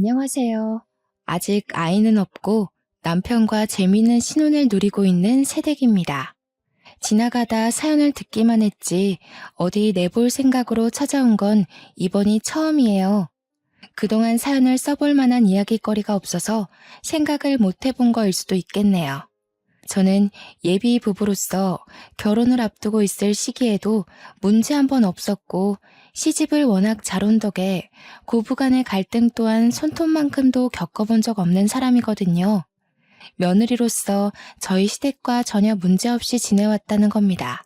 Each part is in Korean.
안녕하세요. 아직 아이는 없고 남편과 재미있는 신혼을 누리고 있는 새댁입니다. 지나가다 사연을 듣기만 했지 어디 내볼 생각으로 찾아온 건 이번이 처음이에요. 그동안 사연을 써볼 만한 이야기거리가 없어서 생각을 못 해본 거일 수도 있겠네요. 저는 예비 부부로서 결혼을 앞두고 있을 시기에도 문제 한 번 없었고 시집을 워낙 잘 온 덕에 고부간의 갈등 또한 손톱만큼도 겪어본 적 없는 사람이거든요. 며느리로서 저희 시댁과 전혀 문제없이 지내왔다는 겁니다.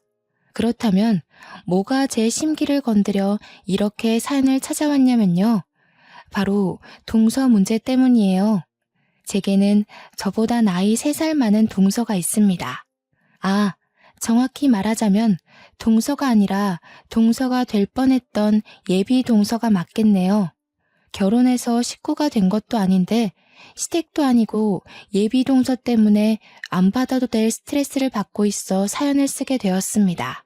그렇다면 뭐가 제 심기를 건드려 이렇게 사연을 찾아왔냐면요. 바로 동서 문제 때문이에요. 제게는 저보다 나이 3살 많은 동서가 있습니다. 아, 정확히 말하자면 동서가 아니라 동서가 될 뻔했던 예비 동서가 맞겠네요. 결혼해서 식구가 된 것도 아닌데 시댁도 아니고 예비 동서 때문에 안 받아도 될 스트레스를 받고 있어 사연을 쓰게 되었습니다.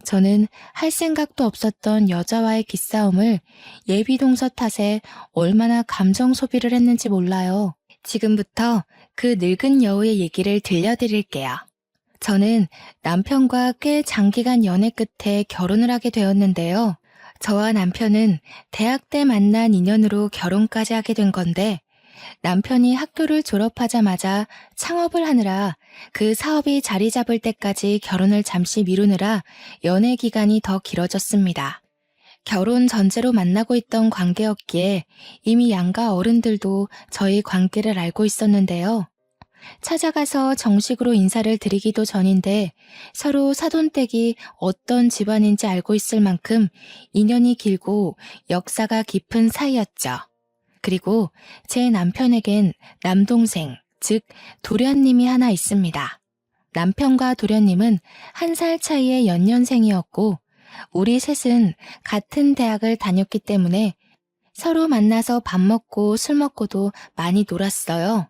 저는 할 생각도 없었던 여자와의 기싸움을 예비 동서 탓에 얼마나 감정 소비를 했는지 몰라요. 지금부터 그 늙은 여우의 얘기를 들려드릴게요. 저는 남편과 꽤 장기간 연애 끝에 결혼을 하게 되었는데요. 저와 남편은 대학 때 만난 인연으로 결혼까지 하게 된 건데 남편이 학교를 졸업하자마자 창업을 하느라 그 사업이 자리 잡을 때까지 결혼을 잠시 미루느라 연애 기간이 더 길어졌습니다. 결혼 전제로 만나고 있던 관계였기에 이미 양가 어른들도 저희 관계를 알고 있었는데요. 찾아가서 정식으로 인사를 드리기도 전인데 서로 사돈댁이 어떤 집안인지 알고 있을 만큼 인연이 길고 역사가 깊은 사이였죠. 그리고 제 남편에겐 남동생, 즉 도련님이 하나 있습니다. 남편과 도련님은 1살 차이의 연년생이었고 우리 셋은 같은 대학을 다녔기 때문에 서로 만나서 밥 먹고 술 먹고도 많이 놀았어요.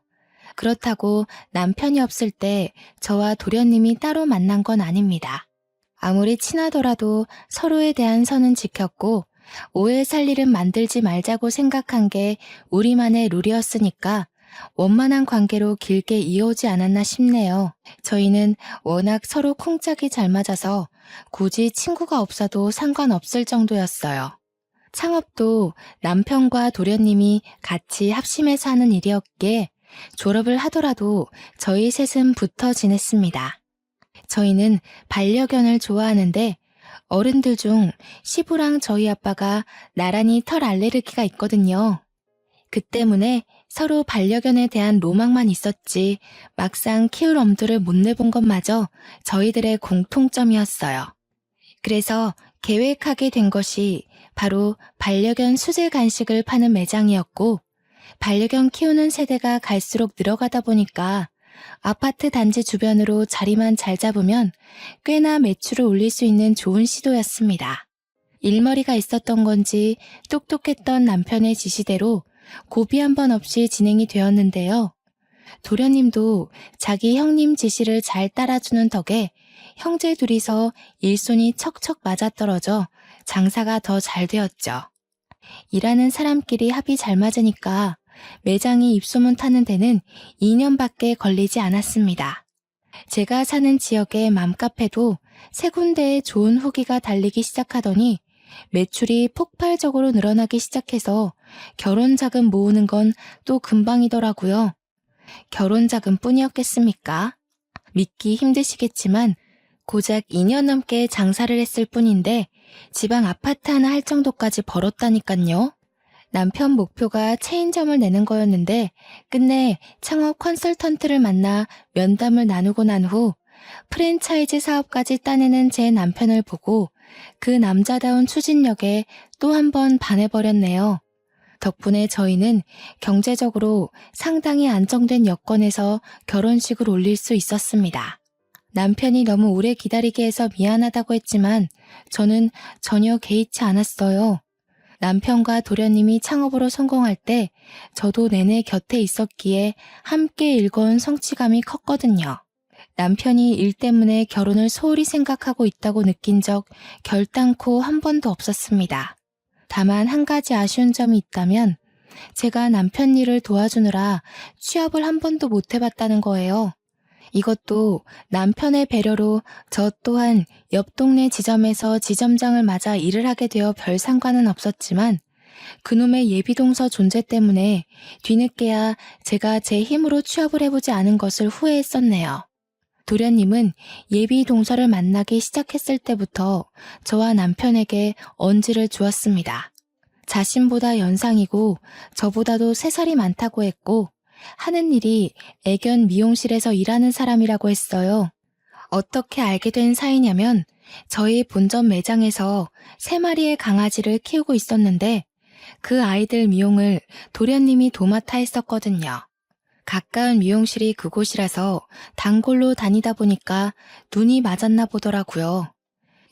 그렇다고 남편이 없을 때 저와 도련님이 따로 만난 건 아닙니다. 아무리 친하더라도 서로에 대한 선은 지켰고 오해 살 일은 만들지 말자고 생각한 게 우리만의 룰이었으니까 원만한 관계로 길게 이어오지 않았나 싶네요. 저희는 워낙 서로 쿵짝이 잘 맞아서 굳이 친구가 없어도 상관없을 정도였어요. 창업도 남편과 도련님이 같이 합심해서 하는 일이었기에 졸업을 하더라도 저희 셋은 붙어 지냈습니다. 저희는 반려견을 좋아하는데 어른들 중 시부랑 저희 아빠가 나란히 털 알레르기가 있거든요. 그 때문에 서로 반려견에 대한 로망만 있었지 막상 키울 엄두를 못 내본 것마저 저희들의 공통점이었어요. 그래서 계획하게 된 것이 바로 반려견 수제 간식을 파는 매장이었고 반려견 키우는 세대가 갈수록 늘어가다 보니까 아파트 단지 주변으로 자리만 잘 잡으면 꽤나 매출을 올릴 수 있는 좋은 시도였습니다. 일머리가 있었던 건지 똑똑했던 남편의 지시대로 고비 한 번 없이 진행이 되었는데요. 도련님도 자기 형님 지시를 잘 따라주는 덕에 형제 둘이서 일손이 척척 맞아떨어져 장사가 더 잘 되었죠. 일하는 사람끼리 합이 잘 맞으니까 매장이 입소문 타는 데는 2년밖에 걸리지 않았습니다. 제가 사는 지역의 맘카페도 3군데에 좋은 후기가 달리기 시작하더니 매출이 폭발적으로 늘어나기 시작해서 결혼 자금 모으는 건 또 금방이더라고요. 결혼 자금 뿐이었겠습니까? 믿기 힘드시겠지만 고작 2년 넘게 장사를 했을 뿐인데 지방 아파트 하나 할 정도까지 벌었다니깐요. 남편 목표가 체인점을 내는 거였는데 끝내 창업 컨설턴트를 만나 면담을 나누고 난 후 프랜차이즈 사업까지 따내는 제 남편을 보고 그 남자다운 추진력에 또 한 번 반해버렸네요. 덕분에 저희는 경제적으로 상당히 안정된 여건에서 결혼식을 올릴 수 있었습니다. 남편이 너무 오래 기다리게 해서 미안하다고 했지만 저는 전혀 개의치 않았어요. 남편과 도련님이 창업으로 성공할 때 저도 내내 곁에 있었기에 함께 일궈온 성취감이 컸거든요. 남편이 일 때문에 결혼을 소홀히 생각하고 있다고 느낀 적 결단코 한 번도 없었습니다. 다만 한 가지 아쉬운 점이 있다면 제가 남편 일을 도와주느라 취업을 한 번도 못 해봤다는 거예요. 이것도 남편의 배려로 저 또한 옆 동네 지점에서 지점장을 맞아 일을 하게 되어 별 상관은 없었지만 그놈의 예비동서 존재 때문에 뒤늦게야 제가 제 힘으로 취업을 해보지 않은 것을 후회했었네요. 도련님은 예비동서를 만나기 시작했을 때부터 저와 남편에게 언지를 주었습니다. 자신보다 연상이고 저보다도 3살이 많다고 했고 하는 일이 애견 미용실에서 일하는 사람이라고 했어요. 어떻게 알게 된 사이냐면 저희 본점 매장에서 3마리의 강아지를 키우고 있었는데 그 아이들 미용을 도련님이 도맡아 했었거든요. 가까운 미용실이 그곳이라서 단골로 다니다 보니까 눈이 맞았나 보더라고요.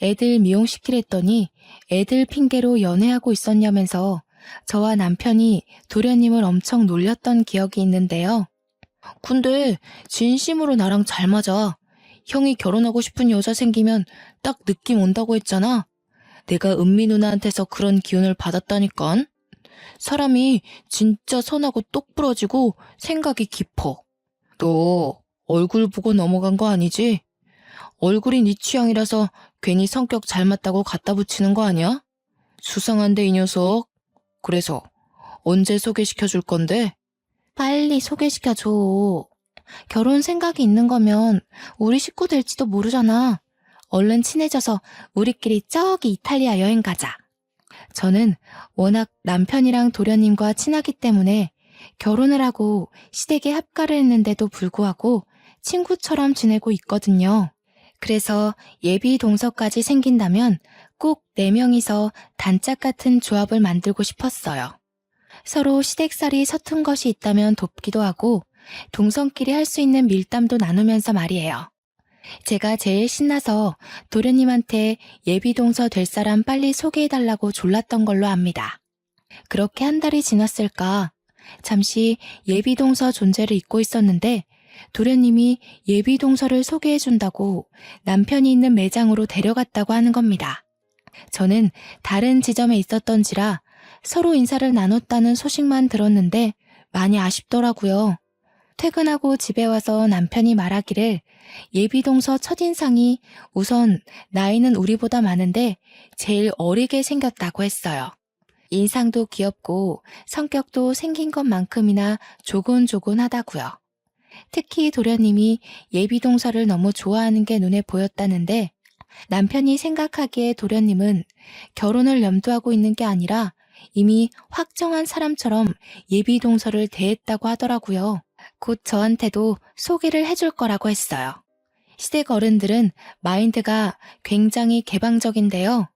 애들 미용시키랬더니 애들 핑계로 연애하고 있었냐면서 저와 남편이 도련님을 엄청 놀렸던 기억이 있는데요. 근데 진심으로 나랑 잘 맞아. 형이 결혼하고 싶은 여자 생기면 딱 느낌 온다고 했잖아. 내가 은미 누나한테서 그런 기운을 받았다니깐. 사람이 진짜 선하고 똑부러지고 생각이 깊어. 너 얼굴 보고 넘어간 거 아니지? 얼굴이 네 취향이라서 괜히 성격 잘 맞다고 갖다 붙이는 거 아니야? 수상한데 이 녀석. 그래서 언제 소개시켜 줄 건데? 빨리 소개시켜줘. 결혼 생각이 있는 거면 우리 식구 될지도 모르잖아. 얼른 친해져서 우리끼리 저기 이탈리아 여행 가자. 저는 워낙 남편이랑 도련님과 친하기 때문에 결혼을 하고 시댁에 합가를 했는데도 불구하고 친구처럼 지내고 있거든요. 그래서 예비 동서까지 생긴다면 꼭 4명이서 단짝 같은 조합을 만들고 싶었어요. 서로 시댁살이 서툰 것이 있다면 돕기도 하고 동성끼리 할 수 있는 밀담도 나누면서 말이에요. 제가 제일 신나서 도련님한테 예비동서 될 사람 빨리 소개해달라고 졸랐던 걸로 압니다. 그렇게 한 달이 지났을까 잠시 예비동서 존재를 잊고 있었는데 도련님이 예비동서를 소개해준다고 남편이 있는 매장으로 데려갔다고 하는 겁니다. 저는 다른 지점에 있었던지라 서로 인사를 나눴다는 소식만 들었는데 많이 아쉽더라고요. 퇴근하고 집에 와서 남편이 말하기를 예비동서 첫인상이 우선 나이는 우리보다 많은데 제일 어리게 생겼다고 했어요. 인상도 귀엽고 성격도 생긴 것만큼이나 조곤조곤하다고요. 특히 도련님이 예비동서를 너무 좋아하는 게 눈에 보였다는데 남편이 생각하기에 도련님은 결혼을 염두하고 있는 게 아니라 이미 확정한 사람처럼 예비동서를 대했다고 하더라고요. 곧 저한테도 소개를 해줄 거라고 했어요. 시댁 어른들은 마인드가 굉장히 개방적인데요.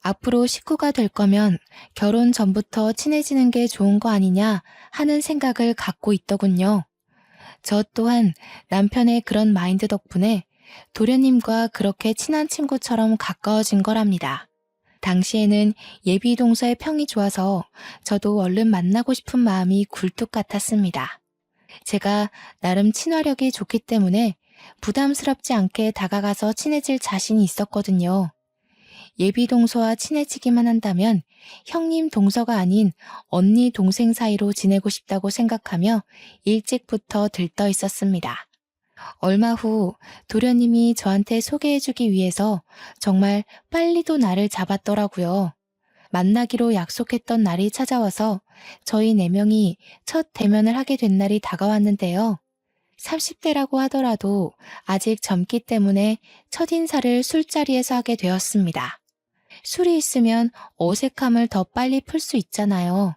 앞으로 식구가 될 거면 결혼 전부터 친해지는 게 좋은 거 아니냐 하는 생각을 갖고 있더군요. 저 또한 남편의 그런 마인드 덕분에 도련님과 그렇게 친한 친구처럼 가까워진 거랍니다. 당시에는 예비동서의 평이 좋아서 저도 얼른 만나고 싶은 마음이 굴뚝 같았습니다. 제가 나름 친화력이 좋기 때문에 부담스럽지 않게 다가가서 친해질 자신이 있었거든요. 예비동서와 친해지기만 한다면 형님 동서가 아닌 언니 동생 사이로 지내고 싶다고 생각하며 일찍부터 들떠 있었습니다. 얼마 후 도련님이 저한테 소개해주기 위해서 정말 빨리도 날을 잡았더라고요. 만나기로 약속했던 날이 찾아와서 저희 4명이 첫 대면을 하게 된 날이 다가왔는데요. 30대라고 하더라도 아직 젊기 때문에 첫인사를 술자리에서 하게 되었습니다. 술이 있으면 어색함을 더 빨리 풀 수 있잖아요.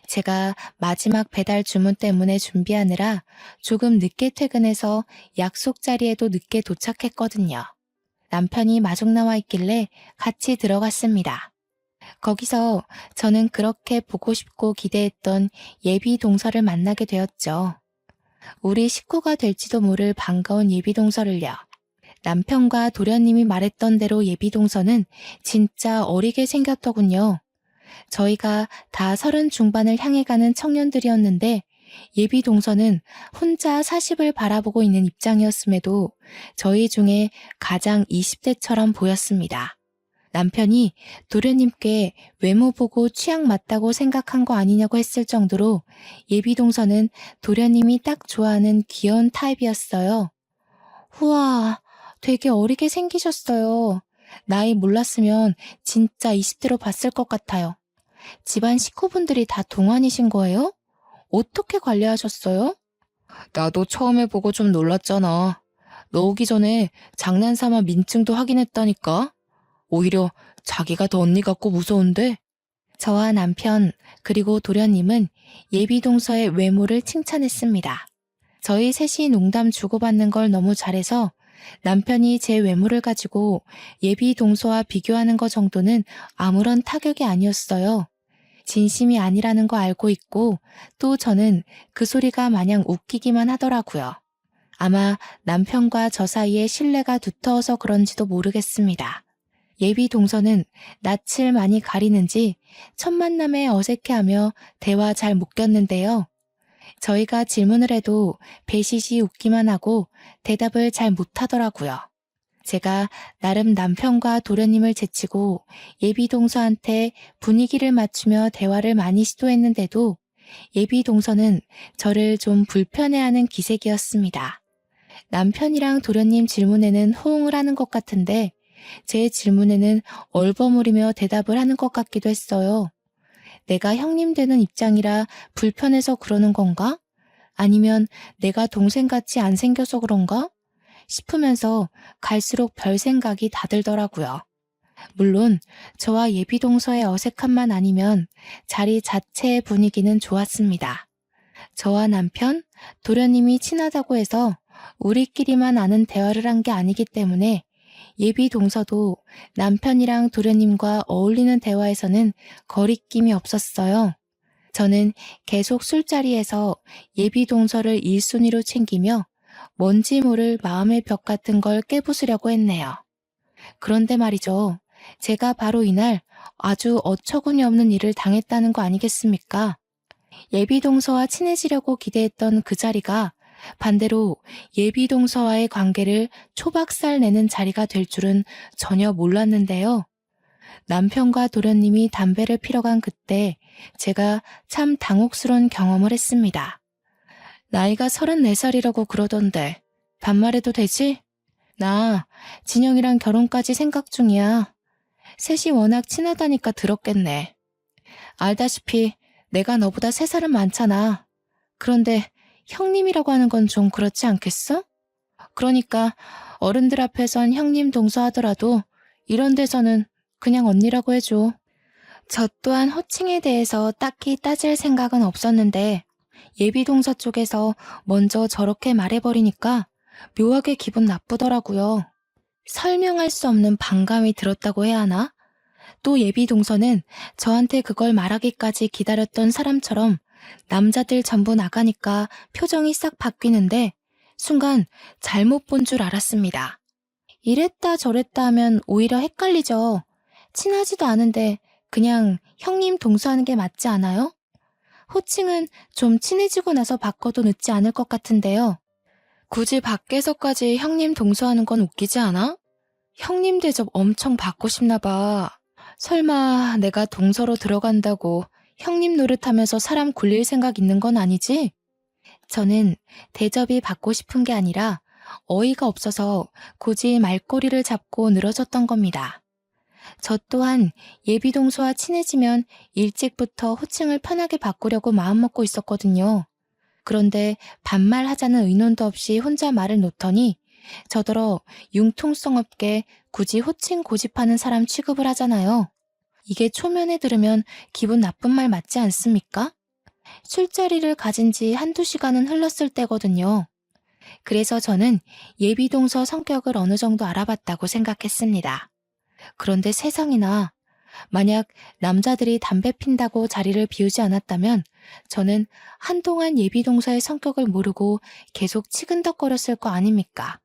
제가 마지막 배달 주문 때문에 준비하느라 조금 늦게 퇴근해서 약속 자리에도 늦게 도착했거든요. 남편이 마중 나와 있길래 같이 들어갔습니다. 거기서 저는 그렇게 보고 싶고 기대했던 예비 동서를 만나게 되었죠. 우리 식구가 될지도 모를 반가운 예비 동서를요. 남편과 도련님이 말했던 대로 예비 동서는 진짜 어리게 생겼더군요. 저희가 다 30 중반을 향해 가는 청년들이었는데 예비 동서는 혼자 40을 바라보고 있는 입장이었음에도 저희 중에 가장 20대처럼 보였습니다. 남편이 도련님께 외모 보고 취향 맞다고 생각한 거 아니냐고 했을 정도로 예비동서는 도련님이 딱 좋아하는 귀여운 타입이었어요. 우와, 되게 어리게 생기셨어요. 나이 몰랐으면 진짜 20대로 봤을 것 같아요. 집안 식구분들이 다 동안이신 거예요? 어떻게 관리하셨어요? 나도 처음에 보고 좀 놀랐잖아. 너 오기 전에 장난삼아 민증도 확인했다니까. 오히려 자기가 더 언니 같고 무서운데? 저와 남편 그리고 도련님은 예비동서의 외모를 칭찬했습니다. 저희 셋이 농담 주고받는 걸 너무 잘해서 남편이 제 외모를 가지고 예비동서와 비교하는 것 정도는 아무런 타격이 아니었어요. 진심이 아니라는 거 알고 있고 또 저는 그 소리가 마냥 웃기기만 하더라고요. 아마 남편과 저 사이에 신뢰가 두터워서 그런지도 모르겠습니다. 예비 동서는 낯을 많이 가리는지 첫 만남에 어색해하며 대화 잘 못 꼈는데요. 저희가 질문을 해도 배시시 웃기만 하고 대답을 잘 못하더라고요. 제가 나름 남편과 도련님을 제치고 예비 동서한테 분위기를 맞추며 대화를 많이 시도했는데도 예비 동서는 저를 좀 불편해하는 기색이었습니다. 남편이랑 도련님 질문에는 호응을 하는 것 같은데 제 질문에는 얼버무리며 대답을 하는 것 같기도 했어요. 내가 형님 되는 입장이라 불편해서 그러는 건가? 아니면 내가 동생같이 안 생겨서 그런가? 싶으면서 갈수록 별 생각이 다 들더라고요. 물론 저와 예비동서의 어색함만 아니면 자리 자체의 분위기는 좋았습니다. 저와 남편, 도련님이 친하다고 해서 우리끼리만 아는 대화를 한 게 아니기 때문에 예비동서도 남편이랑 도련님과 어울리는 대화에서는 거리낌이 없었어요. 저는 계속 술자리에서 예비동서를 1순위로 챙기며 뭔지 모를 마음의 벽 같은 걸 깨부수려고 했네요. 그런데 말이죠. 제가 바로 이날 아주 어처구니 없는 일을 당했다는 거 아니겠습니까? 예비동서와 친해지려고 기대했던 그 자리가 반대로 예비동서와의 관계를 초박살 내는 자리가 될 줄은 전혀 몰랐는데요. 남편과 도련님이 담배를 피러 간 그때 제가 참 당혹스러운 경험을 했습니다. 나이가 34살이라고 그러던데 반말해도 되지? 나 진영이랑 결혼까지 생각 중이야. 셋이 워낙 친하다니까 들었겠네. 알다시피 내가 너보다 3살은 많잖아. 그런데 형님이라고 하는 건 좀 그렇지 않겠어? 그러니까 어른들 앞에선 형님 동서하더라도 이런 데서는 그냥 언니라고 해줘. 저 또한 호칭에 대해서 딱히 따질 생각은 없었는데 예비동서 쪽에서 먼저 저렇게 말해버리니까 묘하게 기분 나쁘더라고요. 설명할 수 없는 반감이 들었다고 해야 하나? 또 예비동서는 저한테 그걸 말하기까지 기다렸던 사람처럼 남자들 전부 나가니까 표정이 싹 바뀌는데 순간 잘못 본 줄 알았습니다. 이랬다 저랬다 하면 오히려 헷갈리죠. 친하지도 않은데 그냥 형님 동서하는 게 맞지 않아요? 호칭은 좀 친해지고 나서 바꿔도 늦지 않을 것 같은데요. 굳이 밖에서까지 형님 동서하는 건 웃기지 않아? 형님 대접 엄청 받고 싶나 봐. 설마 내가 동서로 들어간다고 형님 노릇하면서 사람 굴릴 생각 있는 건 아니지? 저는 대접이 받고 싶은 게 아니라 어이가 없어서 굳이 말꼬리를 잡고 늘어졌던 겁니다. 저 또한 예비동서와 친해지면 일찍부터 호칭을 편하게 바꾸려고 마음먹고 있었거든요. 그런데 반말하자는 의논도 없이 혼자 말을 놓더니 저더러 융통성 없게 굳이 호칭 고집하는 사람 취급을 하잖아요. 이게 초면에 들으면 기분 나쁜 말 맞지 않습니까? 술자리를 가진 지 한두 시간은 흘렀을 때거든요. 그래서 저는 예비동서 성격을 어느 정도 알아봤다고 생각했습니다. 그런데 세상에나 만약 남자들이 담배 핀다고 자리를 비우지 않았다면 저는 한동안 예비동서의 성격을 모르고 계속 치근덕거렸을 거 아닙니까?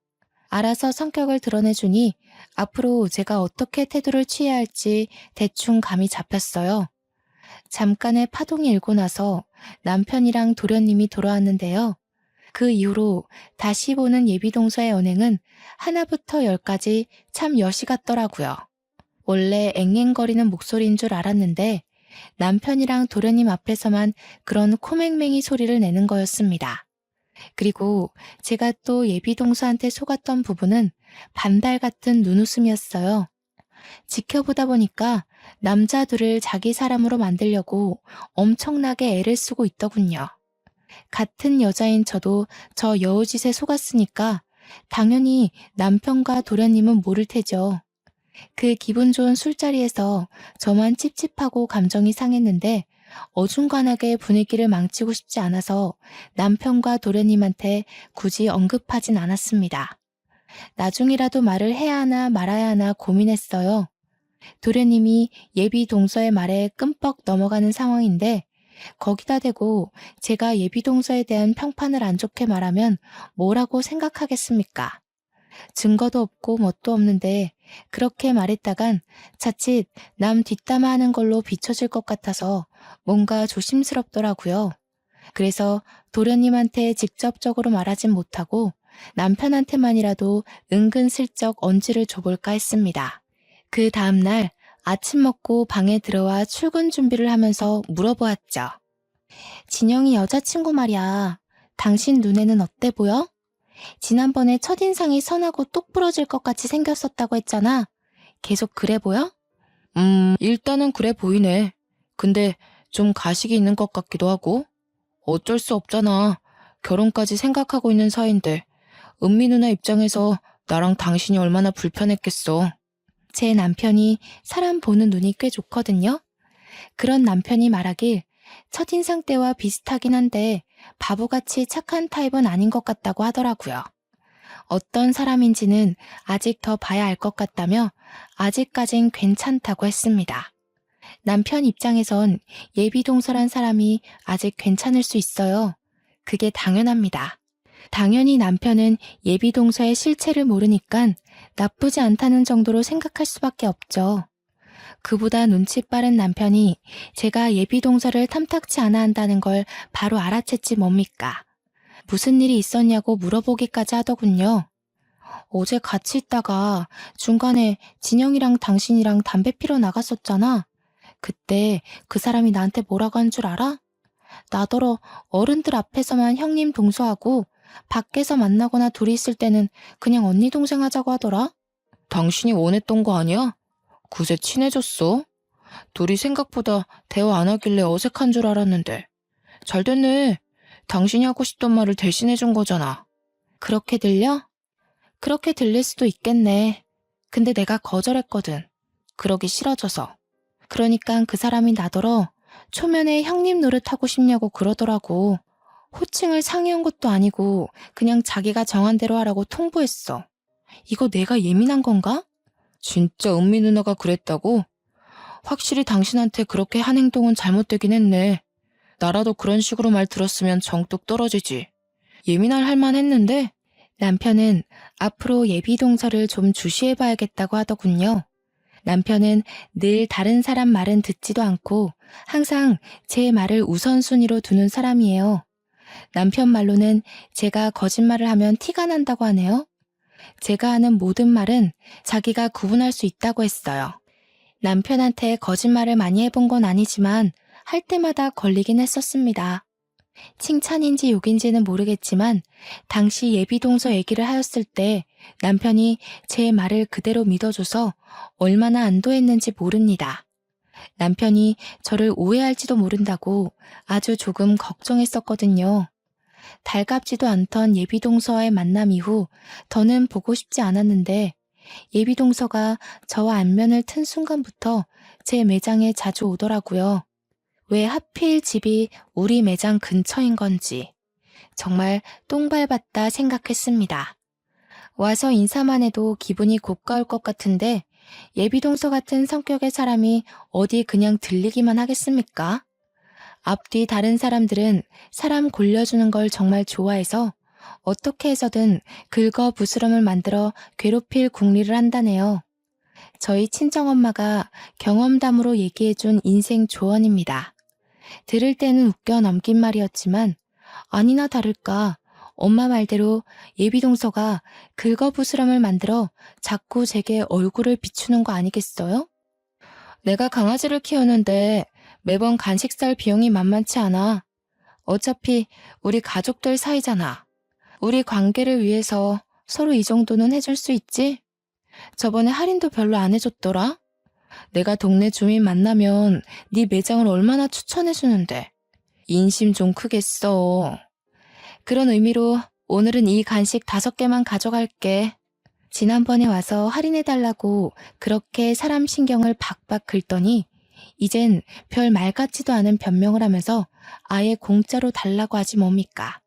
알아서 성격을 드러내주니 앞으로 제가 어떻게 태도를 취해야 할지 대충 감이 잡혔어요. 잠깐의 파동이 일고 나서 남편이랑 도련님이 돌아왔는데요. 그 이후로 다시 보는 예비동서의 언행은 하나부터 10까지 참 여시 같더라고요. 원래 앵앵거리는 목소리인 줄 알았는데 남편이랑 도련님 앞에서만 그런 코맹맹이 소리를 내는 거였습니다. 그리고 제가 또 예비동서한테 속았던 부분은 반달 같은 눈웃음이었어요. 지켜보다 보니까 남자 둘을 자기 사람으로 만들려고 엄청나게 애를 쓰고 있더군요. 같은 여자인 저도 저 여우짓에 속았으니까 당연히 남편과 도련님은 모를 테죠. 그 기분 좋은 술자리에서 저만 찝찝하고 감정이 상했는데 어중간하게 분위기를 망치고 싶지 않아서 남편과 도련님한테 굳이 언급하진 않았습니다. 나중이라도 말을 해야 하나 말아야 하나 고민했어요. 도련님이 예비 동서의 말에 끔뻑 넘어가는 상황인데 거기다 대고 제가 예비 동서에 대한 평판을 안 좋게 말하면 뭐라고 생각하겠습니까? 증거도 없고 뭣도 없는데 그렇게 말했다간 자칫 남 뒷담화하는 걸로 비춰질 것 같아서 뭔가 조심스럽더라고요. 그래서 도련님한테 직접적으로 말하진 못하고 남편한테만이라도 은근슬쩍 언지를 줘볼까 했습니다. 그 다음날 아침 먹고 방에 들어와 출근 준비를 하면서 물어보았죠. 진영이 여자친구 말이야. 당신 눈에는 어때 보여? 지난번에 첫인상이 선하고 똑부러질 것 같이 생겼었다고 했잖아. 계속 그래 보여? 일단은 그래 보이네. 근데 좀 가식이 있는 것 같기도 하고. 어쩔 수 없잖아. 결혼까지 생각하고 있는 사이인데. 은미 누나 입장에서 나랑 당신이 얼마나 불편했겠어. 제 남편이 사람 보는 눈이 꽤 좋거든요. 그런 남편이 말하길 첫인상 때와 비슷하긴 한데 바보같이 착한 타입은 아닌 것 같다고 하더라고요. 어떤 사람인지는 아직 더 봐야 알 것 같다며 아직까진 괜찮다고 했습니다. 남편 입장에선 예비동서란 사람이 아직 괜찮을 수 있어요. 그게 당연합니다. 당연히 남편은 예비동서의 실체를 모르니까 나쁘지 않다는 정도로 생각할 수밖에 없죠. 그보다 눈치 빠른 남편이 제가 예비동서를 탐탁치 않아 한다는 걸 바로 알아챘지 뭡니까? 무슨 일이 있었냐고 물어보기까지 하더군요. 어제 같이 있다가 중간에 진영이랑 당신이랑 담배 피러 나갔었잖아. 그때 그 사람이 나한테 뭐라고 한 줄 알아? 나더러 어른들 앞에서만 형님 동서하고 밖에서 만나거나 둘이 있을 때는 그냥 언니 동생 하자고 하더라. 당신이 원했던 거 아니야? 그새 친해졌어? 둘이 생각보다 대화 안 하길래 어색한 줄 알았는데. 잘 됐네. 당신이 하고 싶던 말을 대신해준 거잖아. 그렇게 들려? 그렇게 들릴 수도 있겠네. 근데 내가 거절했거든. 그러기 싫어져서. 그러니까 그 사람이 나더러 초면에 형님 노릇하고 싶냐고 그러더라고. 호칭을 상의한 것도 아니고 그냥 자기가 정한 대로 하라고 통보했어. 이거 내가 예민한 건가? 진짜 은미 누나가 그랬다고? 확실히 당신한테 그렇게 한 행동은 잘못되긴 했네. 나라도 그런 식으로 말 들었으면 정뚝 떨어지지. 예민할 할만 했는데. 남편은 앞으로 예비동서를 좀 주시해봐야겠다고 하더군요. 남편은 늘 다른 사람 말은 듣지도 않고 항상 제 말을 우선순위로 두는 사람이에요. 남편 말로는 제가 거짓말을 하면 티가 난다고 하네요. 제가 하는 모든 말은 자기가 구분할 수 있다고 했어요. 남편한테 거짓말을 많이 해본 건 아니지만 할 때마다 걸리긴 했었습니다. 칭찬인지 욕인지는 모르겠지만 당시 예비동서 얘기를 하였을 때 남편이 제 말을 그대로 믿어줘서 얼마나 안도했는지 모릅니다. 남편이 저를 오해할지도 모른다고 아주 조금 걱정했었거든요. 달갑지도 않던 예비동서와의 만남 이후 더는 보고 싶지 않았는데 예비동서가 저와 안면을 튼 순간부터 제 매장에 자주 오더라고요. 왜 하필 집이 우리 매장 근처인 건지 정말 똥 밟았다 생각했습니다. 와서 인사만 해도 기분이 고가울 것 같은데 예비동서 같은 성격의 사람이 어디 그냥 들리기만 하겠습니까? 앞뒤 다른 사람들은 사람 골려주는 걸 정말 좋아해서 어떻게 해서든 긁어 부스럼을 만들어 괴롭힐 궁리를 한다네요. 저희 친정엄마가 경험담으로 얘기해준 인생 조언입니다. 들을 때는 웃겨 넘긴 말이었지만 아니나 다를까 엄마 말대로 예비동서가 긁어부스럼을 만들어 자꾸 제게 얼굴을 비추는 거 아니겠어요? 내가 강아지를 키우는데 매번 간식 살 비용이 만만치 않아. 어차피 우리 가족들 사이잖아. 우리 관계를 위해서 서로 이 정도는 해줄 수 있지? 저번에 할인도 별로 안 해줬더라? 내가 동네 주민 만나면 네 매장을 얼마나 추천해주는데. 인심 좀 크겠어. 그런 의미로 오늘은 이 간식 5개만 가져갈게. 지난번에 와서 할인해달라고 그렇게 사람 신경을 박박 긁더니 이젠 별 말 같지도 않은 변명을 하면서 아예 공짜로 달라고 하지 뭡니까.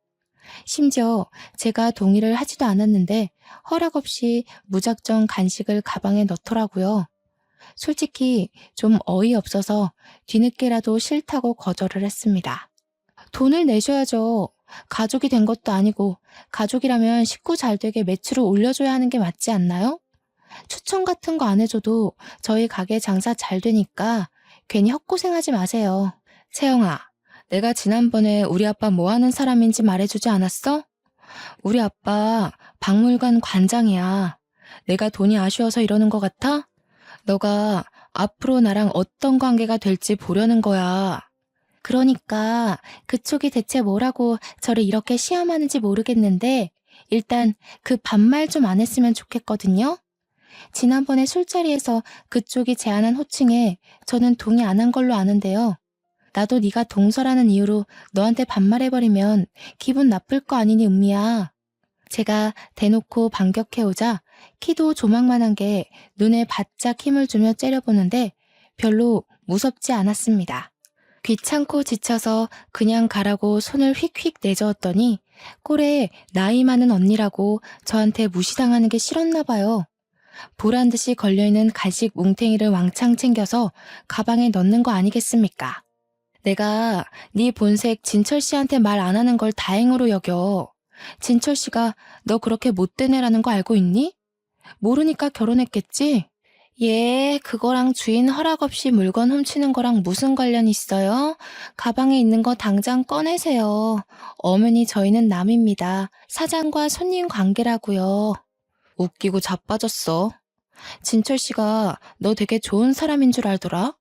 심지어 제가 동의를 하지도 않았는데 허락 없이 무작정 간식을 가방에 넣더라고요. 솔직히 좀 어이없어서 뒤늦게라도 싫다고 거절을 했습니다. 돈을 내셔야죠. 가족이 된 것도 아니고 가족이라면 식구 잘 되게 매출을 올려줘야 하는 게 맞지 않나요? 추천 같은 거 안 해줘도 저희 가게 장사 잘 되니까 괜히 헛고생하지 마세요. 채영아, 내가 지난번에 우리 아빠 뭐 하는 사람인지 말해주지 않았어? 우리 아빠 박물관 관장이야. 내가 돈이 아쉬워서 이러는 것 같아? 너가 앞으로 나랑 어떤 관계가 될지 보려는 거야. 그러니까 그쪽이 대체 뭐라고 저를 이렇게 시험하는지 모르겠는데 일단 그 반말 좀 안 했으면 좋겠거든요. 지난번에 술자리에서 그쪽이 제안한 호칭에 저는 동의 안 한 걸로 아는데요. 나도 네가 동서라는 이유로 너한테 반말해버리면 기분 나쁠 거 아니니 은미야. 제가 대놓고 반격해오자 키도 조망만한 게 눈에 바짝 힘을 주며 째려보는데 별로 무섭지 않았습니다. 귀찮고 지쳐서 그냥 가라고 손을 휙휙 내저었더니 꼴에 나이 많은 언니라고 저한테 무시당하는 게 싫었나 봐요. 보란듯이 걸려있는 간식 뭉탱이를 왕창 챙겨서 가방에 넣는 거 아니겠습니까? 내가 네 본색 진철 씨한테 말 안 하는 걸 다행으로 여겨. 진철 씨가 너 그렇게 못된 애라는 거 알고 있니? 모르니까 결혼했겠지? 얘 그거랑 주인 허락 없이 물건 훔치는 거랑 무슨 관련 있어요? 가방에 있는 거 당장 꺼내세요. 어머니 저희는 남입니다. 사장과 손님 관계라고요. 웃기고 자빠졌어. 진철 씨가 너 되게 좋은 사람인 줄 알더라?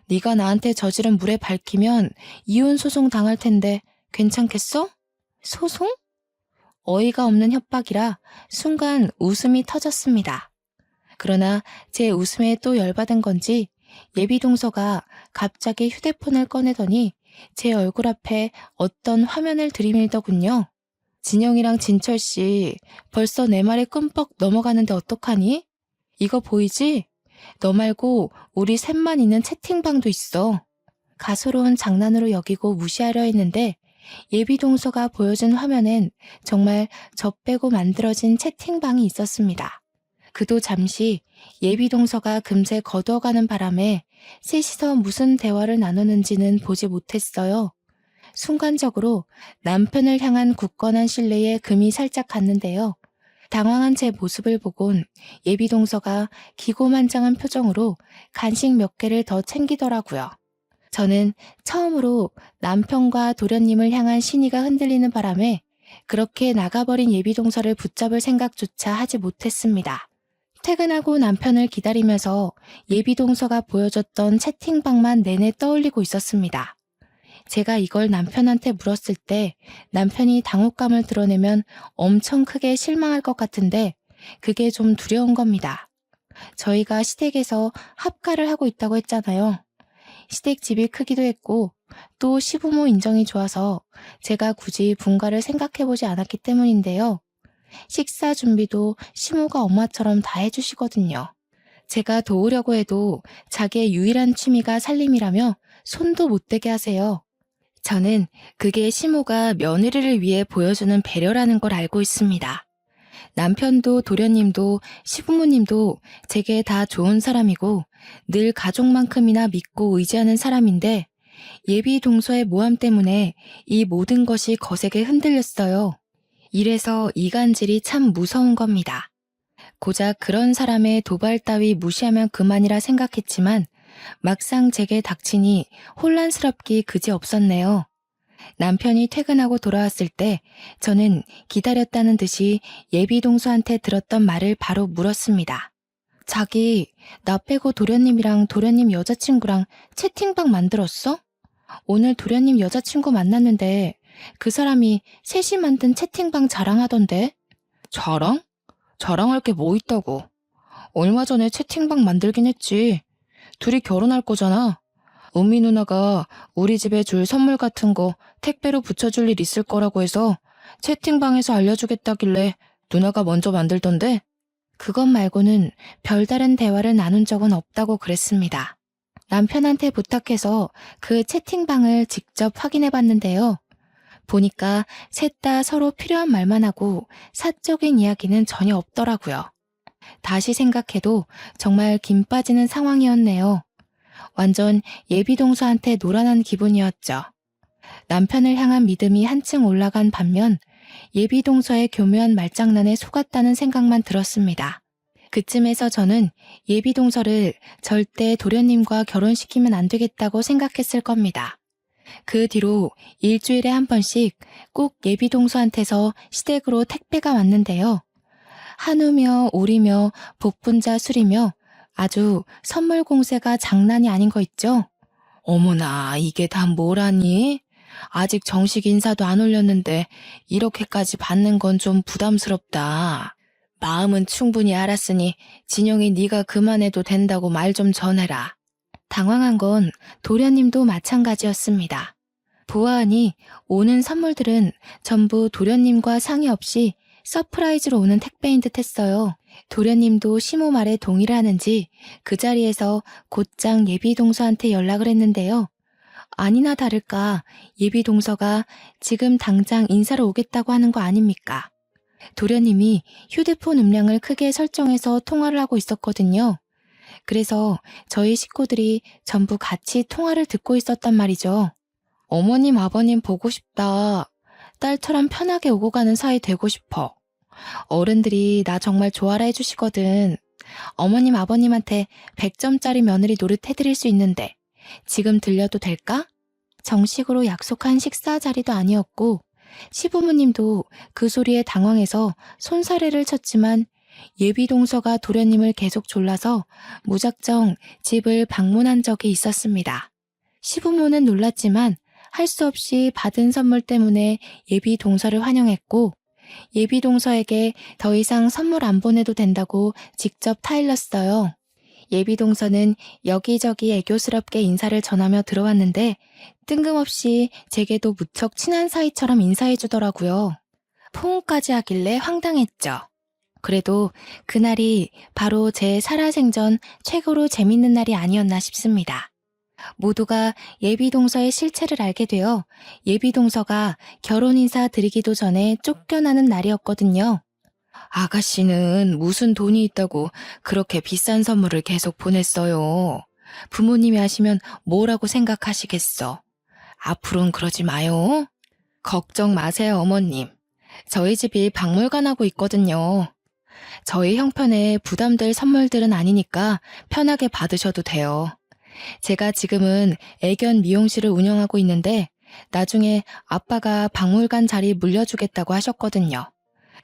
네가 나한테 저지른 물에 밝히면 이혼 소송 당할 텐데 괜찮겠어? 소송? 어이가 없는 협박이라 순간 웃음이 터졌습니다. 그러나 제 웃음에 또 열받은 건지 예비동서가 갑자기 휴대폰을 꺼내더니 제 얼굴 앞에 어떤 화면을 들이밀더군요. 진영이랑 진철 씨 벌써 내 말에 끔뻑 넘어가는데 어떡하니? 이거 보이지? 너 말고 우리 셋만 있는 채팅방도 있어. 가소로운 장난으로 여기고 무시하려 했는데 예비동서가 보여준 화면엔 정말 저 빼고 만들어진 채팅방이 있었습니다. 그도 잠시 예비동서가 금세 거두어가는 바람에 셋이서 무슨 대화를 나누는지는 보지 못했어요. 순간적으로 남편을 향한 굳건한 신뢰에 금이 살짝 갔는데요. 당황한 제 모습을 보곤 예비동서가 기고만장한 표정으로 간식 몇 개를 더 챙기더라고요. 저는 처음으로 남편과 도련님을 향한 신의가 흔들리는 바람에 그렇게 나가버린 예비동서를 붙잡을 생각조차 하지 못했습니다. 퇴근하고 남편을 기다리면서 예비동서가 보여줬던 채팅방만 내내 떠올리고 있었습니다. 제가 이걸 남편한테 물었을 때 남편이 당혹감을 드러내면 엄청 크게 실망할 것 같은데 그게 좀 두려운 겁니다. 저희가 시댁에서 합가를 하고 있다고 했잖아요. 시댁집이 크기도 했고 또 시부모 인정이 좋아서 제가 굳이 분가를 생각해보지 않았기 때문인데요. 식사 준비도 시모가 엄마처럼 다 해주시거든요. 제가 도우려고 해도 자기의 유일한 취미가 살림이라며 손도 못 대게 하세요. 저는 그게 시모가 며느리를 위해 보여주는 배려라는 걸 알고 있습니다. 남편도 도련님도 시부모님도 제게 다 좋은 사람이고 늘 가족만큼이나 믿고 의지하는 사람인데 예비 동서의 모함 때문에 이 모든 것이 거세게 흔들렸어요. 이래서 이간질이 참 무서운 겁니다. 고작 그런 사람의 도발 따위 무시하면 그만이라 생각했지만 막상 제게 닥치니 혼란스럽기 그지없었네요. 남편이 퇴근하고 돌아왔을 때 저는 기다렸다는 듯이 예비 동서한테 들었던 말을 바로 물었습니다. 자기, 나 빼고 도련님이랑 도련님 여자친구랑 채팅방 만들었어? 오늘 도련님 여자친구 만났는데 그 사람이 셋이 만든 채팅방 자랑하던데? 자랑? 자랑할 게 뭐 있다고. 얼마 전에 채팅방 만들긴 했지. 둘이 결혼할 거잖아. 은미 누나가 우리 집에 줄 선물 같은 거 택배로 붙여줄 일 있을 거라고 해서 채팅방에서 알려주겠다길래 누나가 먼저 만들던데. 그것 말고는 별다른 대화를 나눈 적은 없다고 그랬습니다. 남편한테 부탁해서 그 채팅방을 직접 확인해 봤는데요. 보니까 셋 다 서로 필요한 말만 하고 사적인 이야기는 전혀 없더라고요. 다시 생각해도 정말 김 빠지는 상황이었네요. 완전 예비동서한테 노란한 기분이었죠. 남편을 향한 믿음이 한층 올라간 반면 예비동서의 교묘한 말장난에 속았다는 생각만 들었습니다. 그쯤에서 저는 예비동서를 절대 도련님과 결혼시키면 안 되겠다고 생각했을 겁니다. 그 뒤로 일주일에 한 번씩 꼭 예비동서한테서 시댁으로 택배가 왔는데요. 한우며 오리며 복분자 술이며 아주 선물 공세가 장난이 아닌 거 있죠? 어머나, 이게 다 뭐라니? 아직 정식 인사도 안 올렸는데 이렇게까지 받는 건 좀 부담스럽다. 마음은 충분히 알았으니 진영이 네가 그만해도 된다고 말 좀 전해라. 당황한 건 도련님도 마찬가지였습니다. 보아하니 오는 선물들은 전부 도련님과 상의 없이 서프라이즈로 오는 택배인 듯 했어요. 도련님도 시모 말에 동의를 하는지 그 자리에서 곧장 예비동서한테 연락을 했는데요. 아니나 다를까 예비동서가 지금 당장 인사를 오겠다고 하는 거 아닙니까? 도련님이 휴대폰 음량을 크게 설정해서 통화를 하고 있었거든요. 그래서 저희 식구들이 전부 같이 통화를 듣고 있었단 말이죠. 어머님, 아버님 보고 싶다. 딸처럼 편하게 오고 가는 사이 되고 싶어. 어른들이 나 정말 좋아라 해주시거든. 어머님, 아버님한테 100점짜리 며느리 노릇 해드릴 수 있는데 지금 들려도 될까? 정식으로 약속한 식사 자리도 아니었고 시부모님도 그 소리에 당황해서 손사래를 쳤지만 예비동서가 도련님을 계속 졸라서 무작정 집을 방문한 적이 있었습니다. 시부모는 놀랐지만 할 수 없이 받은 선물 때문에 예비동서를 환영했고 예비동서에게 더 이상 선물 안 보내도 된다고 직접 타일렀어요. 예비동서는 여기저기 애교스럽게 인사를 전하며 들어왔는데 뜬금없이 제게도 무척 친한 사이처럼 인사해주더라고요. 포옹까지 하길래 황당했죠. 그래도 그날이 바로 제 살아생전 최고로 재밌는 날이 아니었나 싶습니다. 모두가 예비동서의 실체를 알게 되어 예비동서가 결혼 인사 드리기도 전에 쫓겨나는 날이었거든요. 아가씨는 무슨 돈이 있다고 그렇게 비싼 선물을 계속 보냈어요. 부모님이 하시면 뭐라고 생각하시겠어. 앞으로는 그러지 마요. 걱정 마세요, 어머님. 저희 집이 박물관하고 있거든요. 저희 형편에 부담될 선물들은 아니니까 편하게 받으셔도 돼요. 제가 지금은 애견 미용실을 운영하고 있는데 나중에 아빠가 박물관 자리 물려주겠다고 하셨거든요.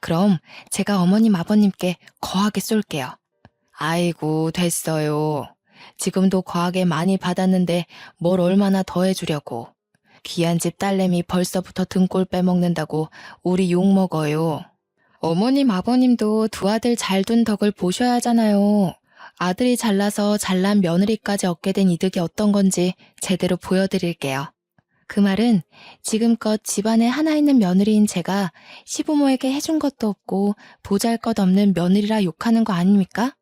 그럼 제가 어머님 아버님께 거하게 쏠게요. 아이고, 됐어요. 지금도 거하게 많이 받았는데 뭘 얼마나 더 해주려고. 귀한 집 딸내미 벌써부터 등골 빼먹는다고 우리 욕먹어요. 어머님 아버님도 두 아들 잘 둔 덕을 보셔야 하잖아요. 아들이 잘나서 잘난 며느리까지 얻게 된 이득이 어떤 건지 제대로 보여드릴게요. 그 말은 지금껏 집안에 하나 있는 며느리인 제가 시부모에게 해준 것도 없고 보잘것없는 며느리라 욕하는 거 아닙니까?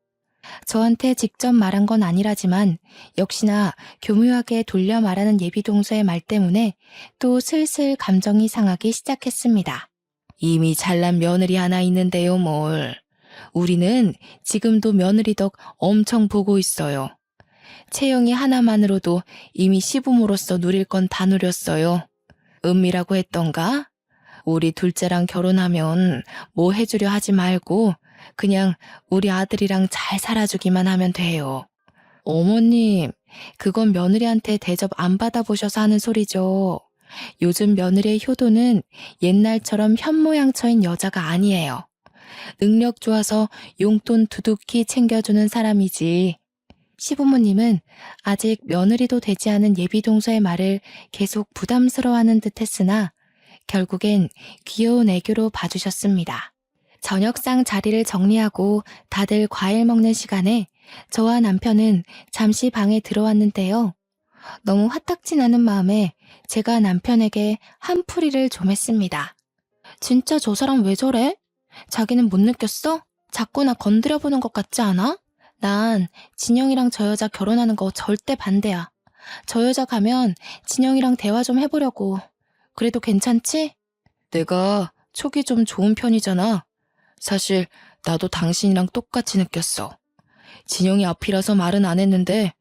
저한테 직접 말한 건 아니라지만 역시나 교묘하게 돌려 말하는 예비동서의 말 때문에 또 슬슬 감정이 상하기 시작했습니다. 이미 잘난 며느리 하나 있는데요, 뭘. 우리는 지금도 며느리 덕 엄청 보고 있어요. 채영이 하나만으로도 이미 시부모로서 누릴 건 다 누렸어요. 은미라고 했던가? 우리 둘째랑 결혼하면 뭐 해주려 하지 말고 그냥 우리 아들이랑 잘 살아주기만 하면 돼요. 어머님, 그건 며느리한테 대접 안 받아보셔서 하는 소리죠. 요즘 며느리의 효도는 옛날처럼 현모양처인 여자가 아니에요. 능력 좋아서 용돈 두둑히 챙겨주는 사람이지. 시부모님은 아직 며느리도 되지 않은 예비동서의 말을 계속 부담스러워하는 듯 했으나 결국엔 귀여운 애교로 봐주셨습니다. 저녁상 자리를 정리하고 다들 과일 먹는 시간에 저와 남편은 잠시 방에 들어왔는데요. 너무 화딱지 나는 마음에 제가 남편에게 한풀이를 좀 했습니다. 진짜 저 사람 왜 저래? 자기는 못 느꼈어? 자꾸 나 건드려보는 것 같지 않아? 난 진영이랑 저 여자 결혼하는 거 절대 반대야. 저 여자 가면 진영이랑 대화 좀 해보려고. 그래도 괜찮지? 내가 촉이 좀 좋은 편이잖아. 사실 나도 당신이랑 똑같이 느꼈어. 진영이 앞이라서 말은 안 했는데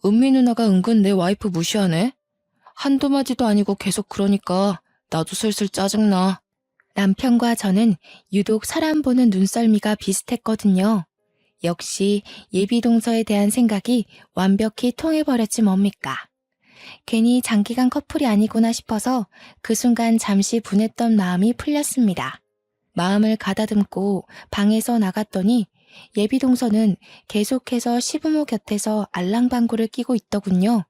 은미 누나가 은근 내 와이프 무시하네. 한두 마디도 아니고 계속 그러니까 나도 슬슬 짜증나. 남편과 저는 유독 사람 보는 눈썰미가 비슷했거든요. 역시 예비동서에 대한 생각이 완벽히 통해버렸지 뭡니까. 괜히 장기간 커플이 아니구나 싶어서 그 순간 잠시 분했던 마음이 풀렸습니다. 마음을 가다듬고 방에서 나갔더니 예비동서는 계속해서 시부모 곁에서 알랑방구를 끼고 있더군요.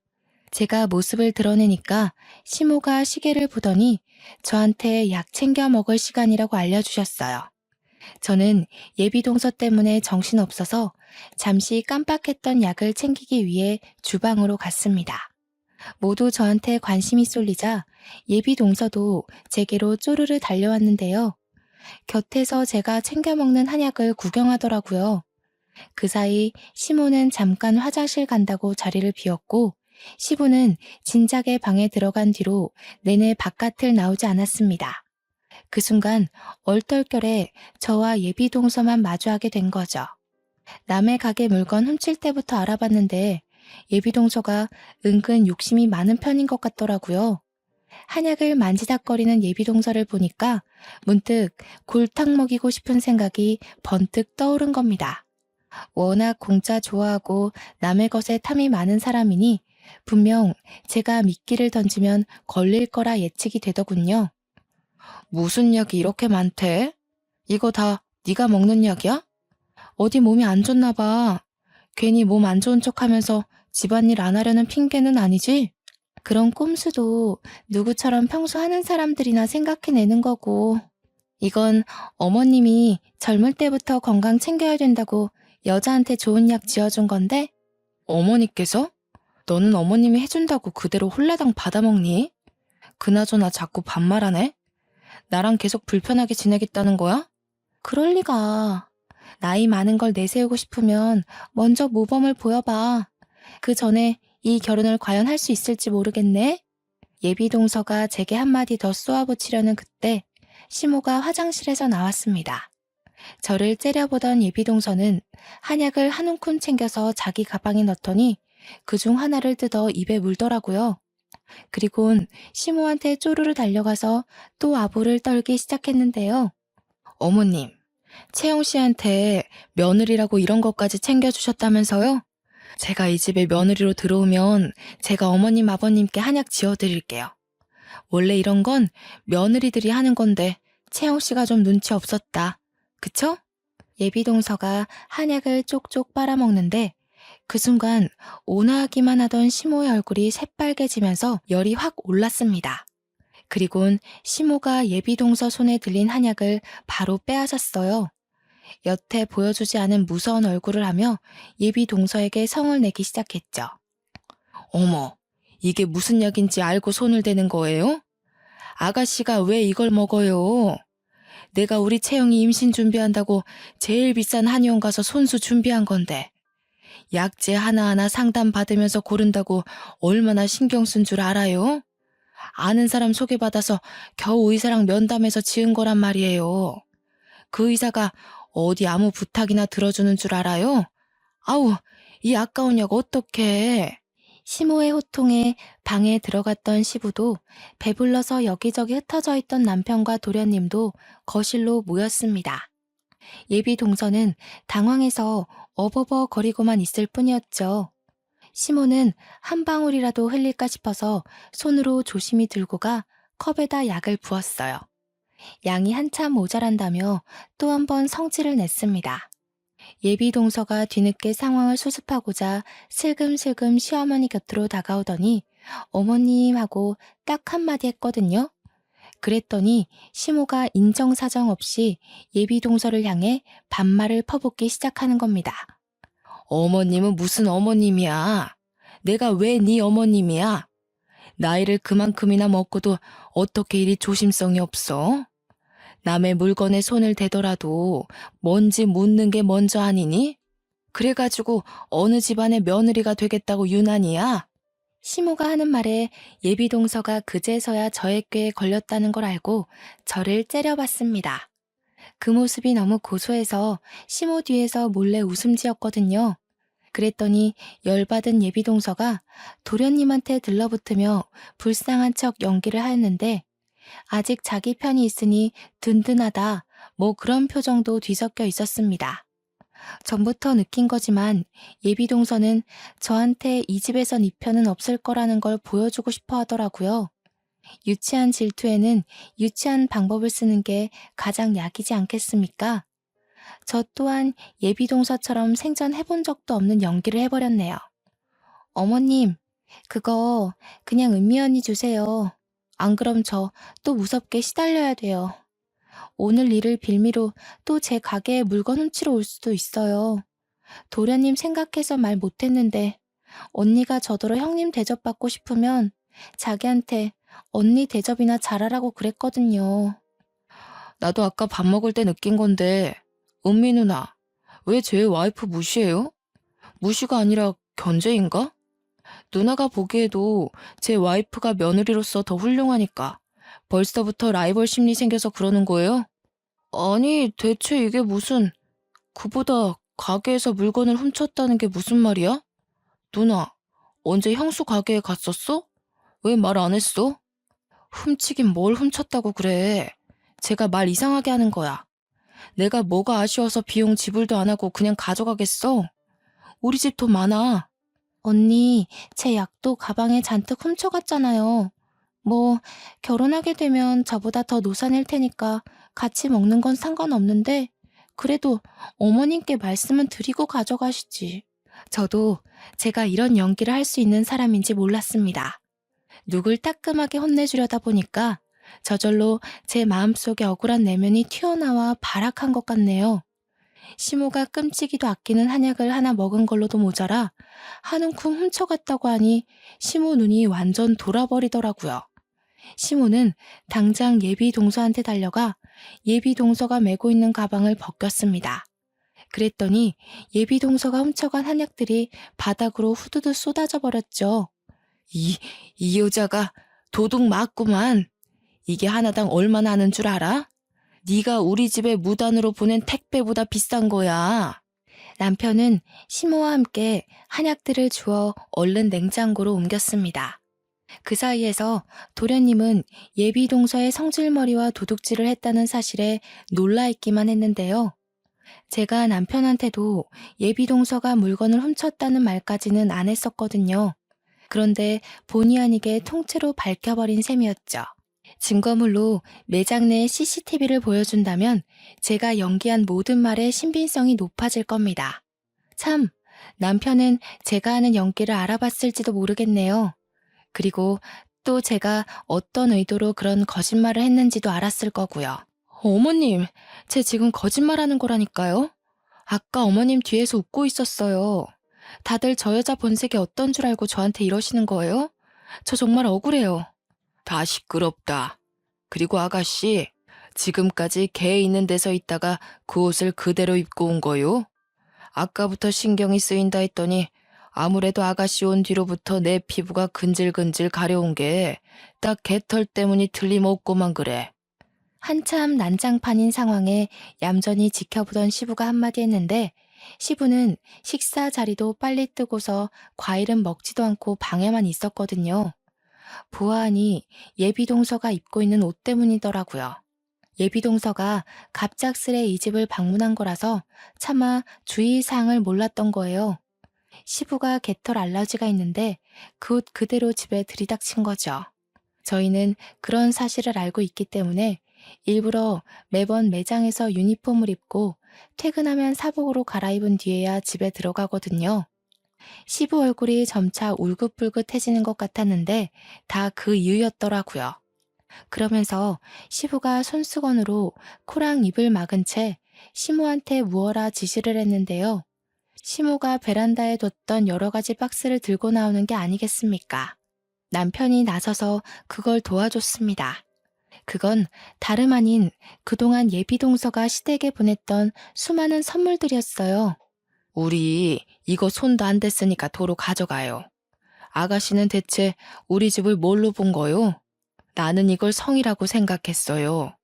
제가 모습을 드러내니까 시모가 시계를 보더니 저한테 약 챙겨 먹을 시간이라고 알려주셨어요. 저는 예비동서 때문에 정신없어서 잠시 깜빡했던 약을 챙기기 위해 주방으로 갔습니다. 모두 저한테 관심이 쏠리자 예비동서도 제게로 쪼르르 달려왔는데요. 곁에서 제가 챙겨 먹는 한약을 구경하더라고요. 그 사이 시모는 잠깐 화장실 간다고 자리를 비웠고 시부는 진작에 방에 들어간 뒤로 내내 바깥을 나오지 않았습니다. 그 순간 얼떨결에 저와 예비동서만 마주하게 된 거죠. 남의 가게 물건 훔칠 때부터 알아봤는데 예비동서가 은근 욕심이 많은 편인 것 같더라고요. 한약을 만지작거리는 예비동서를 보니까 문득 골탕 먹이고 싶은 생각이 번뜩 떠오른 겁니다. 워낙 공짜 좋아하고 남의 것에 탐이 많은 사람이니 분명 제가 미끼를 던지면 걸릴 거라 예측이 되더군요. 무슨 약이 이렇게 많대? 이거 다 네가 먹는 약이야? 어디 몸이 안 좋나 봐. 괜히 몸 안 좋은 척하면서 집안일 안 하려는 핑계는 아니지? 그런 꼼수도 누구처럼 평소 하는 사람들이나 생각해내는 거고, 이건 어머님이 젊을 때부터 건강 챙겨야 된다고 여자한테 좋은 약 지어준 건데, 어머니께서? 너는 어머님이 해준다고 그대로 홀라당 받아먹니? 그나저나 자꾸 반말하네? 나랑 계속 불편하게 지내겠다는 거야? 그럴 리가. 나이 많은 걸 내세우고 싶으면 먼저 모범을 보여봐. 그 전에 이 결혼을 과연 할 수 있을지 모르겠네. 예비동서가 제게 한마디 더 쏘아붙이려는 그때 시모가 화장실에서 나왔습니다. 저를 째려보던 예비동서는 한약을 한 움큼 챙겨서 자기 가방에 넣더니 그중 하나를 뜯어 입에 물더라고요. 그리곤 시모한테 쪼르르 달려가서 또 아부를 떨기 시작했는데요. 어머님, 채영 씨한테 며느리라고 이런 것까지 챙겨주셨다면서요? 제가 이 집에 며느리로 들어오면 제가 어머님 아버님께 한약 지어드릴게요. 원래 이런 건 며느리들이 하는 건데 채영 씨가 좀 눈치 없었다. 그쵸? 예비동서가 한약을 쪽쪽 빨아먹는데 그 순간 온화하기만 하던 시모의 얼굴이 새빨개지면서 열이 확 올랐습니다. 그리곤 시모가 예비동서 손에 들린 한약을 바로 빼앗았어요. 여태 보여주지 않은 무서운 얼굴을 하며 예비동서에게 성을 내기 시작했죠. 어머, 이게 무슨 약인지 알고 손을 대는 거예요? 아가씨가 왜 이걸 먹어요? 내가 우리 채영이 임신 준비한다고 제일 비싼 한의원 가서 손수 준비한 건데 약재 하나하나 상담받으면서 고른다고 얼마나 신경 쓴 줄 알아요? 아는 사람 소개받아서 겨우 의사랑 면담해서 지은 거란 말이에요. 그 의사가 어디 아무 부탁이나 들어주는 줄 알아요? 아우, 이 아까운 약 어떡해. 시모의 호통에 방에 들어갔던 시부도 배불러서 여기저기 흩어져 있던 남편과 도련님도 거실로 모였습니다. 예비 동서는 당황해서 어버버거리고만 있을 뿐이었죠. 시모는 한 방울이라도 흘릴까 싶어서 손으로 조심히 들고 가 컵에다 약을 부었어요. 양이 한참 모자란다며 또 한 번 성질을 냈습니다. 예비 동서가 뒤늦게 상황을 수습하고자 슬금슬금 시어머니 곁으로 다가오더니 어머님 하고 딱 한마디 했거든요. 그랬더니 시모가 인정사정 없이 예비 동서를 향해 반말을 퍼붓기 시작하는 겁니다. 어머님은 무슨 어머님이야? 내가 왜 네 어머님이야? 나이를 그만큼이나 먹고도 어떻게 이리 조심성이 없어? 남의 물건에 손을 대더라도 뭔지 묻는 게 먼저 아니니? 그래가지고 어느 집안의 며느리가 되겠다고 유난이야? 시모가 하는 말에 예비 동서가 그제서야 저의 꾀에 걸렸다는 걸 알고 저를 째려봤습니다. 그 모습이 너무 고소해서 시모 뒤에서 몰래 웃음 지었거든요. 그랬더니 열받은 예비 동서가 도련님한테 들러붙으며 불쌍한 척 연기를 하였는데 아직 자기 편이 있으니 든든하다 뭐 그런 표정도 뒤섞여 있었습니다. 전부터 느낀 거지만 예비 동서는 저한테 이 집에선 이 편은 없을 거라는 걸 보여주고 싶어 하더라고요. 유치한 질투에는 유치한 방법을 쓰는 게 가장 약이지 않겠습니까? 저 또한 예비 동서처럼 생전해본 적도 없는 연기를 해버렸네요. 어머님, 그거 그냥 은미 언니 주세요. 안 그럼 저 또 무섭게 시달려야 돼요. 오늘 일을 빌미로 또 제 가게에 물건 훔치러 올 수도 있어요. 도련님 생각해서 말 못했는데 언니가 저더러 형님 대접받고 싶으면 자기한테 언니 대접이나 잘하라고 그랬거든요. 나도 아까 밥 먹을 때 느낀 건데, 은미 누나, 왜 제 와이프 무시해요? 무시가 아니라 견제인가? 누나가 보기에도 제 와이프가 며느리로서 더 훌륭하니까 벌써부터 라이벌 심리 생겨서 그러는 거예요? 아니, 대체 이게 무슨, 그보다 가게에서 물건을 훔쳤다는 게 무슨 말이야? 누나, 언제 형수 가게에 갔었어? 왜 말 안 했어? 훔치긴 뭘 훔쳤다고 그래. 제가 말 이상하게 하는 거야. 내가 뭐가 아쉬워서 비용 지불도 안 하고 그냥 가져가겠어? 우리 집 돈 많아. 언니, 제 약도 가방에 잔뜩 훔쳐갔잖아요. 뭐, 결혼하게 되면 저보다 더 노산일 테니까 같이 먹는 건 상관없는데, 그래도 어머님께 말씀은 드리고 가져가시지. 저도 제가 이런 연기를 할 수 있는 사람인지 몰랐습니다. 누굴 따끔하게 혼내주려다 보니까 저절로 제 마음속에 억울한 내면이 튀어나와 발악한 것 같네요. 시모가 끔찍이도 아끼는 한약을 하나 먹은 걸로도 모자라 한 움큼 훔쳐갔다고 하니 시모 눈이 완전 돌아버리더라고요. 시모는 당장 예비 동서한테 달려가 예비 동서가 메고 있는 가방을 벗겼습니다. 그랬더니 예비 동서가 훔쳐간 한약들이 바닥으로 후두두 쏟아져 버렸죠. 이 여자가 도둑 맞구만. 이게 하나당 얼마나 하는 줄 알아? 네가 우리 집에 무단으로 보낸 택배보다 비싼 거야. 남편은 시모와 함께 한약들을 주워 얼른 냉장고로 옮겼습니다. 그 사이에서 도련님은 예비 동서의 성질머리와 도둑질을 했다는 사실에 놀라있기만 했는데요. 제가 남편한테도 예비 동서가 물건을 훔쳤다는 말까지는 안 했었거든요. 그런데 본의 아니게 통째로 밝혀버린 셈이었죠. 증거물로 매장 내 CCTV를 보여준다면 제가 연기한 모든 말의 신빙성이 높아질 겁니다. 참, 남편은 제가 하는 연기를 알아봤을지도 모르겠네요. 그리고 또 제가 어떤 의도로 그런 거짓말을 했는지도 알았을 거고요. 어머님, 쟤 지금 거짓말하는 거라니까요. 아까 어머님 뒤에서 웃고 있었어요. 다들 저 여자 본색이 어떤 줄 알고 저한테 이러시는 거예요? 저 정말 억울해요. 다 시끄럽다. 그리고 아가씨, 지금까지 개 있는 데서 있다가 그 옷을 그대로 입고 온 거요? 아까부터 신경이 쓰인다 했더니 아무래도 아가씨 온 뒤로부터 내 피부가 근질근질 가려운 게 딱 개털 때문이 틀림없고만 그래. 한참 난장판인 상황에 얌전히 지켜보던 시부가 한마디 했는데 시부는 식사 자리도 빨리 뜨고서 과일은 먹지도 않고 방에만 있었거든요. 보아하니 예비동서가 입고 있는 옷 때문이더라고요. 예비동서가 갑작스레 이 집을 방문한 거라서 차마 주의사항을 몰랐던 거예요. 시부가 개털 알러지가 있는데 그 옷 그대로 집에 들이닥친 거죠. 저희는 그런 사실을 알고 있기 때문에 일부러 매번 매장에서 유니폼을 입고 퇴근하면 사복으로 갈아입은 뒤에야 집에 들어가거든요. 시부 얼굴이 점차 울긋불긋해지는 것 같았는데 다 그 이유였더라고요. 그러면서 시부가 손수건으로 코랑 입을 막은 채 시모한테 무어라 지시를 했는데요. 시모가 베란다에 뒀던 여러 가지 박스를 들고 나오는 게 아니겠습니까? 남편이 나서서 그걸 도와줬습니다. 그건 다름 아닌 그동안 예비동서가 시댁에 보냈던 수많은 선물들이었어요. 우리 이거 손도 안 댔으니까 도로 가져가요. 아가씨는 대체 우리 집을 뭘로 본 거요? 나는 이걸 성이라고 생각했어요.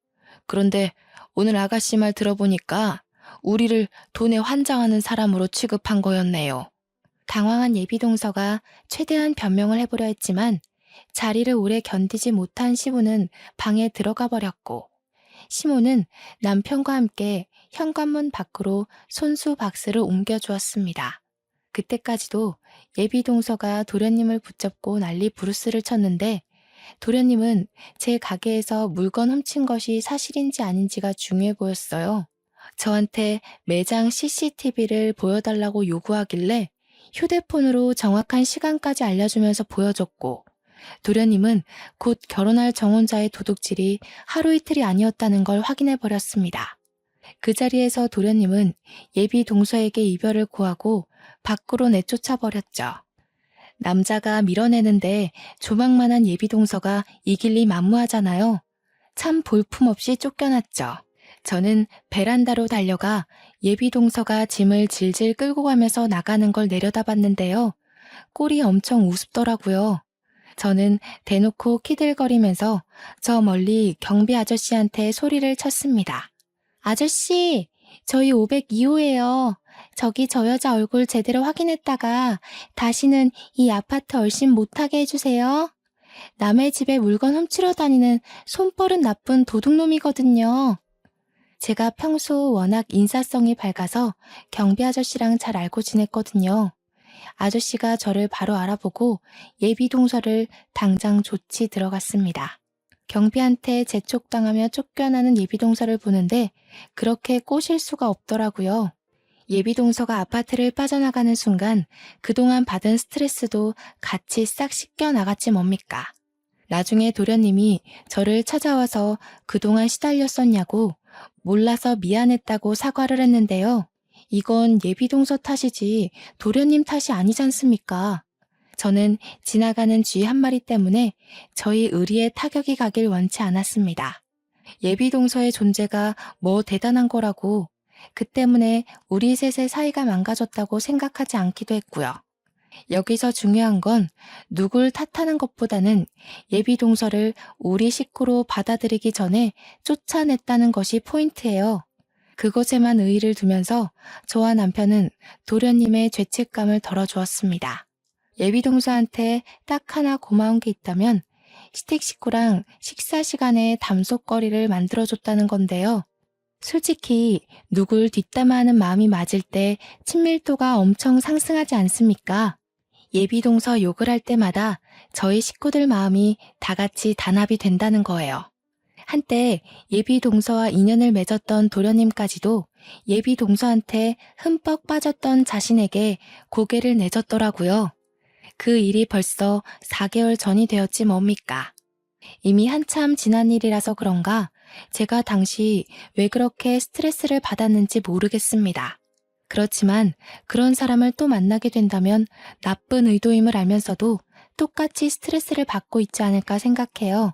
그런데 오늘 아가씨 말 들어보니까 우리를 돈에 환장하는 사람으로 취급한 거였네요. 당황한 예비동서가 최대한 변명을 해보려 했지만 자리를 오래 견디지 못한 시부는 방에 들어가 버렸고 시모는 남편과 함께 현관문 밖으로 손수 박스를 옮겨주었습니다. 그때까지도 예비동서가 도련님을 붙잡고 난리 부르스를 쳤는데 도련님은 제 가게에서 물건 훔친 것이 사실인지 아닌지가 중요해 보였어요. 저한테 매장 CCTV를 보여달라고 요구하길래 휴대폰으로 정확한 시간까지 알려주면서 보여줬고 도련님은 곧 결혼할 정혼자의 도둑질이 하루 이틀이 아니었다는 걸 확인해버렸습니다. 그 자리에서 도련님은 예비 동서에게 이별을 고하고 밖으로 내쫓아버렸죠. 남자가 밀어내는데 조망만한 예비 동서가 이길리 만무하잖아요. 참 볼품없이 쫓겨났죠. 저는 베란다로 달려가 예비 동서가 짐을 질질 끌고 가면서 나가는 걸 내려다봤는데요. 꼴이 엄청 우습더라고요. 저는 대놓고 키들거리면서 저 멀리 경비 아저씨한테 소리를 쳤습니다. 아저씨, 저희 502호예요. 저기 저 여자 얼굴 제대로 확인했다가 다시는 이 아파트 얼씬 못하게 해주세요. 남의 집에 물건 훔치러 다니는 손버릇 나쁜 도둑놈이거든요. 제가 평소 워낙 인사성이 밝아서 경비 아저씨랑 잘 알고 지냈거든요. 아저씨가 저를 바로 알아보고 예비 동서를 당장 조치 들어갔습니다. 경비한테 재촉당하며 쫓겨나는 예비 동서를 보는데 그렇게 꼬실 수가 없더라고요. 예비 동서가 아파트를 빠져나가는 순간 그동안 받은 스트레스도 같이 싹 씻겨 나갔지 뭡니까. 나중에 도련님이 저를 찾아와서 그동안 시달렸었냐고 몰라서 미안했다고 사과를 했는데요. 이건 예비동서 탓이지 도련님 탓이 아니지 않습니까? 저는 지나가는 쥐 한 마리 때문에 저희 의리에 타격이 가길 원치 않았습니다. 예비동서의 존재가 뭐 대단한 거라고 그 때문에 우리 셋의 사이가 망가졌다고 생각하지 않기도 했고요. 여기서 중요한 건 누굴 탓하는 것보다는 예비동서를 우리 식구로 받아들이기 전에 쫓아냈다는 것이 포인트예요. 그것에만 의의를 두면서 저와 남편은 도련님의 죄책감을 덜어주었습니다. 예비동서한테 딱 하나 고마운 게 있다면 시댁 식구랑 식사 시간에 담소거리를 만들어줬다는 건데요. 솔직히 누굴 뒷담화하는 마음이 맞을 때 친밀도가 엄청 상승하지 않습니까? 예비동서 욕을 할 때마다 저희 식구들 마음이 다 같이 단합이 된다는 거예요. 한때 예비동서와 인연을 맺었던 도련님까지도 예비동서한테 흠뻑 빠졌던 자신에게 고개를 내줬더라고요. 그 일이 벌써 4개월 전이 되었지 뭡니까. 이미 한참 지난 일이라서 그런가 제가 당시 왜 그렇게 스트레스를 받았는지 모르겠습니다. 그렇지만 그런 사람을 또 만나게 된다면 나쁜 의도임을 알면서도 똑같이 스트레스를 받고 있지 않을까 생각해요.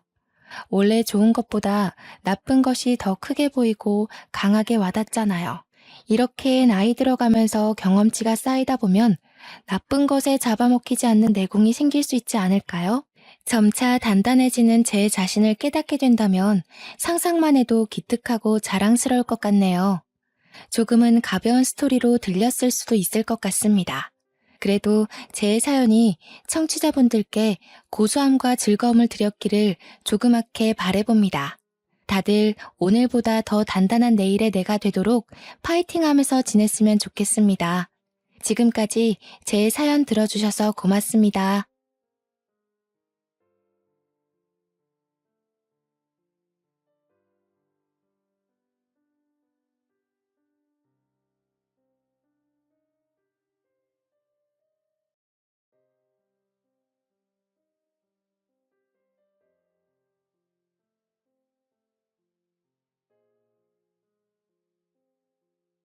원래 좋은 것보다 나쁜 것이 더 크게 보이고 강하게 와닿잖아요. 이렇게 나이 들어가면서 경험치가 쌓이다 보면 나쁜 것에 잡아먹히지 않는 내공이 생길 수 있지 않을까요? 점차 단단해지는 제 자신을 깨닫게 된다면 상상만 해도 기특하고 자랑스러울 것 같네요. 조금은 가벼운 스토리로 들렸을 수도 있을 것 같습니다. 그래도 제 사연이 청취자분들께 고소함과 즐거움을 드렸기를 조그맣게 바라봅니다. 다들 오늘보다 더 단단한 내일의 내가 되도록 파이팅하면서 지냈으면 좋겠습니다. 지금까지 제 사연 들어주셔서 고맙습니다.